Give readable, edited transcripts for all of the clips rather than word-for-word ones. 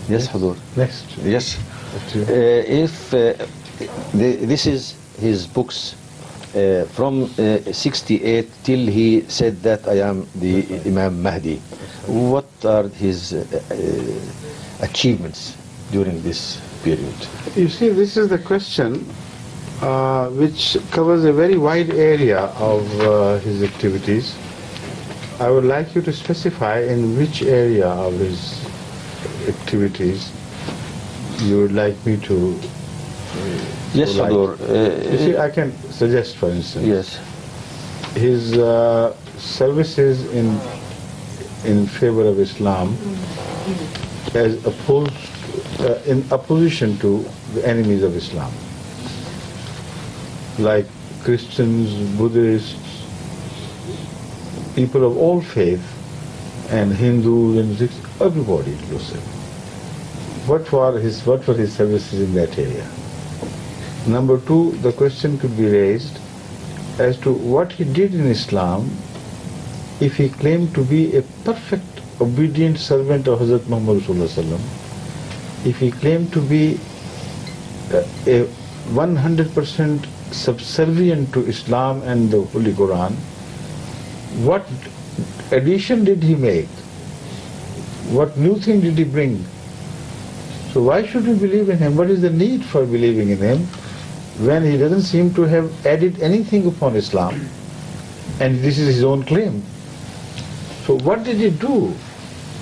Yes, Hadhrat. Next. Yes. This is his books from 68 till he said that I am the Imam Mahdi. What are his achievements during this period? You see, this is the question which covers a very wide area of his activities. I would like you to specify in which area of his activities you would like me to. Yes, Hadhrat. You see, I can suggest, for instance, yes, his services in favor of Islam as opposed in opposition to the enemies of Islam, like Christians, Buddhists, people of all faith, and Hindus and Sikhs, everybody inclusive. What were his services in that area? Number two, the question could be raised as to what he did in Islam if he claimed to be a perfect obedient servant of Hazrat Muhammad Sallallahu Alaihi Wasallam, if he claimed to be a 100% subservient to Islam and the Holy Quran, what addition did he make? What new thing did he bring? So why should we believe in him? What is the need for believing in him when he doesn't seem to have added anything upon Islam? And this is his own claim. So what did he do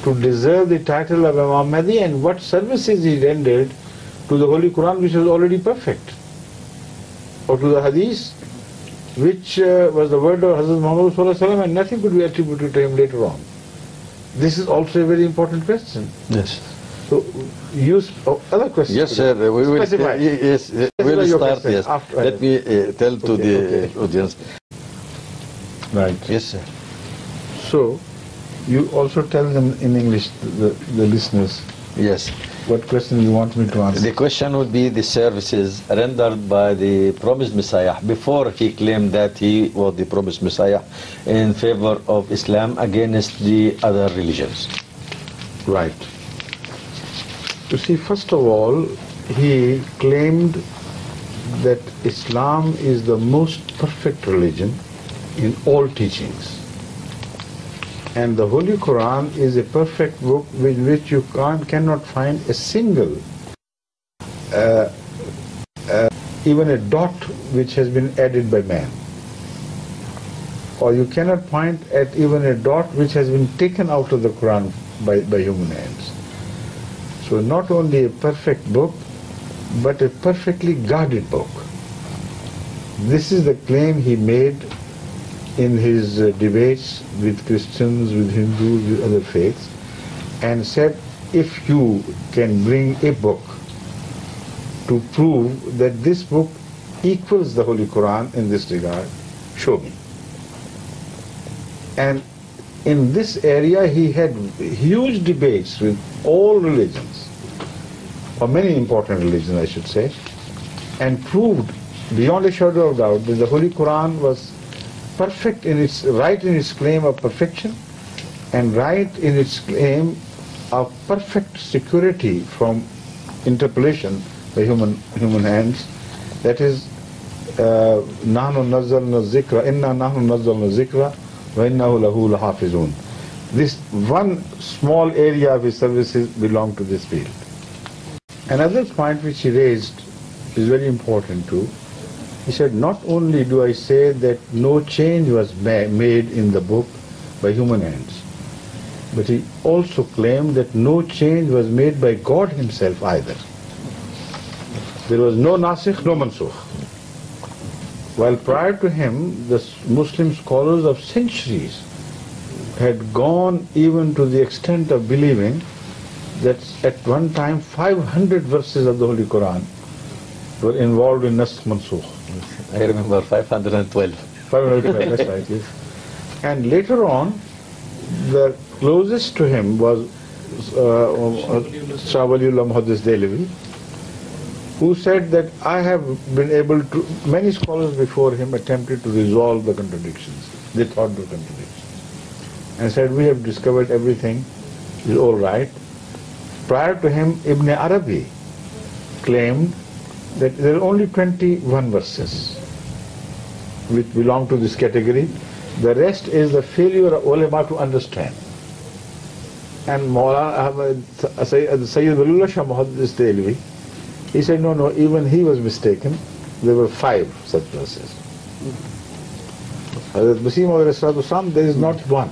to deserve the title of Imam Mahdi, and what services he rendered to the Holy Quran, which was already perfect, or to the Hadith, which was the word of Hazrat Muhammad Sallallahu Alaihi Wasallam, and nothing could be attributed to him later on? This is also a very important question. yes. So, use other questions. Yes, sir. We will. Specify. Yes, we will your start. question Yes. after Let me tell to the audience. Right. Yes, sir. So, you also tell them in English, the listeners, Yes. what question you want me to answer. The question would be the services rendered by the promised Messiah before he claimed that he was the promised Messiah in favor of Islam against the other religions. Right. You see, first of all, he claimed that Islam is the most perfect religion in all teachings. And the Holy Quran is a perfect book in which you cannot find a single, even a dot which has been added by man. Or you cannot point at even a dot which has been taken out of the Quran by human hands. So not only a perfect book, but a perfectly guarded book. This is the claim he made in his debates with Christians, with Hindus, with other faiths, and said, if you can bring a book to prove that this book equals the Holy Quran in this regard, show me. And in this area he had huge debates with all religions, or many important religions I should say, and proved beyond a shadow of doubt that the Holy Quran was perfect in its claim of perfection, and right in its claim of perfect security from interpolation by human hands. That is, nahnu nazzalna zikra, inna nahnu nazzalna zikra, wa innahu lahu lahafizun. This one small area of his services belonged to this field. Another point which he raised is very important too. He said, not only do I say that no change was made in the book by human hands, but he also claimed that no change was made by God himself either. There was no nasikh, no mansukh. While prior to him, the Muslim scholars of centuries had gone even to the extent of believing that at one time 500 verses of the Holy Quran were involved in nasikh mansukh. I remember 512. 512, that's right, yes. And later on, the closest to him was Shah Waliullah Muhaddis Dehlevi, who said that I have been able to, many scholars before him attempted to resolve the contradictions. They thought the contradictions. And said, we have discovered everything is all right. Prior to him, Ibn Arabi claimed that there are only 21 verses which belong to this category. The rest is the failure of ulama to understand. And Maulana Sayyid Walullah Shah Muhaddis Dehlvi, he said, no, even he was mistaken. There were 5 such verses. Hadhrat Masih, there is not one.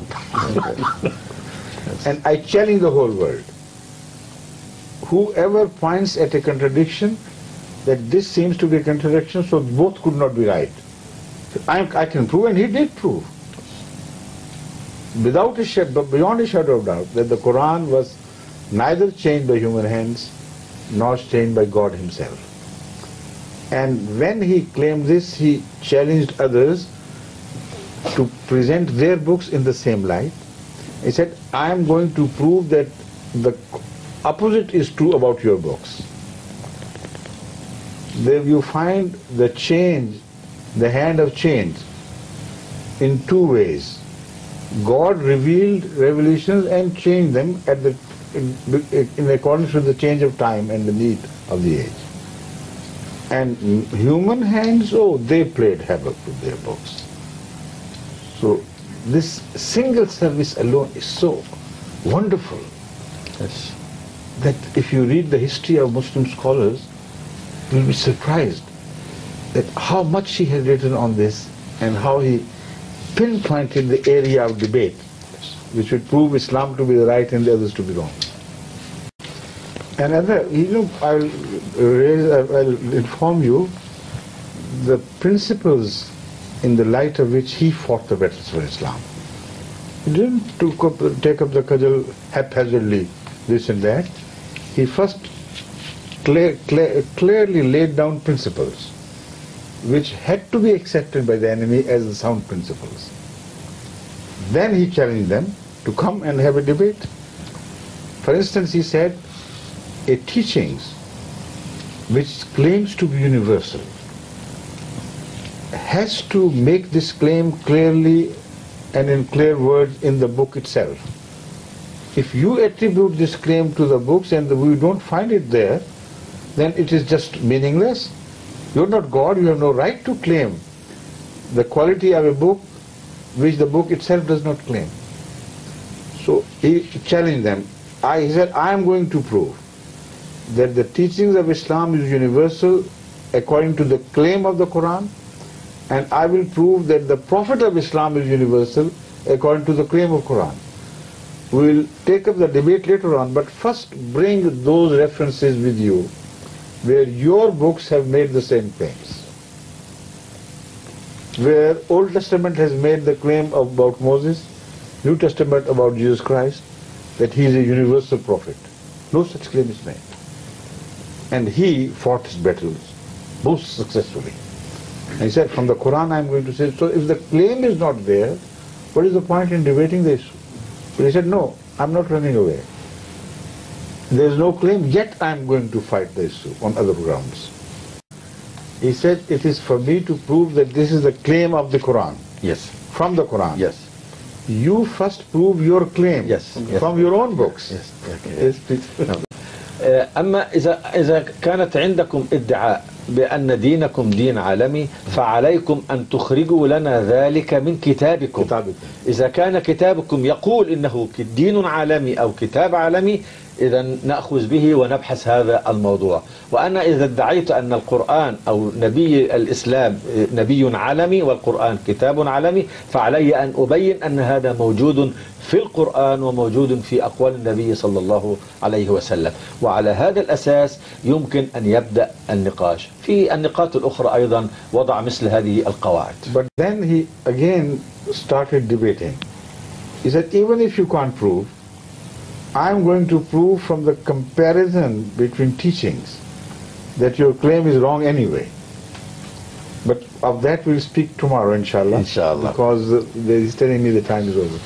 And I challenge the whole world. Whoever points at a contradiction, that this seems to be a contradiction, so both could not be right. I can prove, and he did prove, beyond a shadow of doubt, that the Quran was neither changed by human hands nor changed by God himself. And when he claimed this, he challenged others to present their books in the same light. He said, I am going to prove that the opposite is true about your books. There you find the change, the hand of change, in 2 ways. God revealed revelations and changed them in accordance with the change of time and the need of the age. And human hands, they played havoc with their books. So this single service alone is so wonderful. Yes. That if you read the history of Muslim scholars, you will be surprised that how much he has written on this and how he pinpointed the area of debate which would prove Islam to be the right and the others to be wrong. And I'll inform you the principles in the light of which he fought the battles for Islam. He didn't take up the cudgel haphazardly, this and that. He first clearly laid down principles which had to be accepted by the enemy as the sound principles. Then he challenged them to come and have a debate. For instance, he said, a teachings which claims to be universal has to make this claim clearly and in clear words in the book itself. If you attribute this claim to the books and we don't find it there, then it is just meaningless. You're not God, you have no right to claim the quality of a book which the book itself does not claim. So he challenged them. He said, I am going to prove that the teachings of Islam is universal according to the claim of the Quran, and I will prove that the Prophet of Islam is universal according to the claim of Quran. We will take up the debate later on, but first bring those references with you where your books have made the same claims. Where Old Testament has made the claim about Moses, New Testament about Jesus Christ, that he is a universal prophet. No such claim is made. And he fought his battles, most successfully. And he said, from the Quran I am going to say, so if the claim is not there, what is the point in debating the issue? But he said, no, I am not running away. There is no claim, yet I am going to fight the issue on other grounds. He said, it is for me to prove that this is the claim of the Quran. Yes. From the Quran. Yes. You first prove your claim. Yes. From your own books. Yes. Okay. Yes, please. أما إذا كانت عندكم ادعاء بأن دينكم دين عالمي فعليكم أن تخرجوا لنا ذلك من كتابكم. إذا كان كتابكم يقول إنه دين عالمي أو كتاب عالمي، إذا نأخذ به ونبحث هذا الموضوع. وأنا إذا ادعيت أن القرآن أو نبي الإسلام نبي عالمي والقرآن كتاب عالمي، فعلي أن أبين أن هذا موجود في القرآن وموجود في أقوال النبي صلى الله عليه وسلم. وعلى هذا الأساس يمكن أن يبدأ النقاش. في النقاط الأخرى أيضا وضع مثل هذه القواعد. But then he again started debating. He said, even if you can't prove, I'm going to prove from the comparison between teachings that your claim is wrong anyway. But of that we'll speak tomorrow, inshallah. Inshallah. Because he's telling me the time is over.